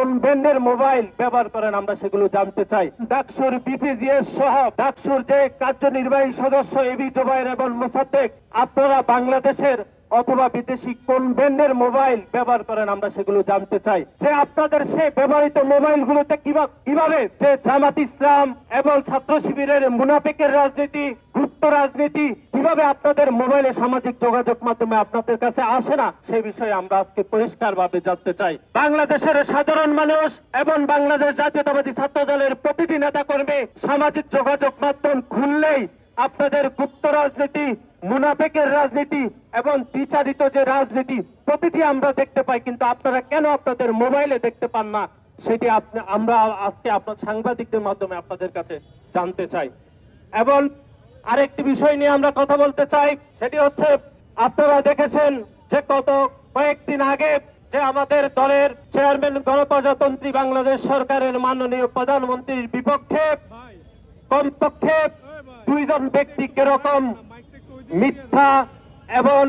কোন ব্র্যান্ডের মোবাইল ব্যবহার করেন আমরা সেগুলো জানতে চাই। ডাকসুর বিপিজিএস সহ ডাকসুর যে কার্যনির্বাহী সদস্য এবি জুবায়ের এবং মোসাদ্দেক, আপনারা বাংলাদেশের অথবা বিদেশি কোন ব্র্যান্ডের মোবাইল ব্যবহার করেন আমরা সেগুলো জানতে চাই। যে আপনাদের সেই ব্যবহৃত মোবাইলগুলোতে কিভাবে যে জামাত ইসলাম এবং ছাত্র শিবিরের মুনাফিকের রাজনীতি, গুপ্ত রাজনীতি কিভাবে আপনাদের মোবাইলে সামাজিক যোগাযোগ মাধ্যমে আপনাদের কাছে আসে না, সেই বিষয়ে আমরা আজকে পরিষ্কারভাবে জানতে চাই। বাংলাদেশের সাধারণ মানুষ এবং বাংলাদেশ জাতীয়তাবাদী ছাত্র দলের প্রতিটি নেতাকর্মী সামাজিক যোগাযোগ মাধ্যম খুললেই আপনাদের গুপ্ত রাজনীতি, মুনাফিকের রাজনীতি এবং বিচারিত যে রাজনীতি প্রতিটি আমরা দেখতে পাই, কিন্তু আপনারা কেন আপনাদের মোবাইলে দেখতে পান না সেটি আমরা আজকে আপনার সাংবাদিকদের মাধ্যমে আপনাদের কাছে জানতে চাই। এবং আরেকটি বিষয় নিয়ে আমরা কথা বলতে চাই, সেটি হচ্ছে আপনারা দেখেছেন যে গত কয়েকদিন আগে যে আমাদের দলের চেয়ারম্যান গণপ্রজাতন্ত্রী বাংলাদেশ সরকারের মাননীয় প্রধানমন্ত্রীর বিপক্ষে কমপক্ষে 2 জন ব্যক্তি কিরকম মিথ্যা এবং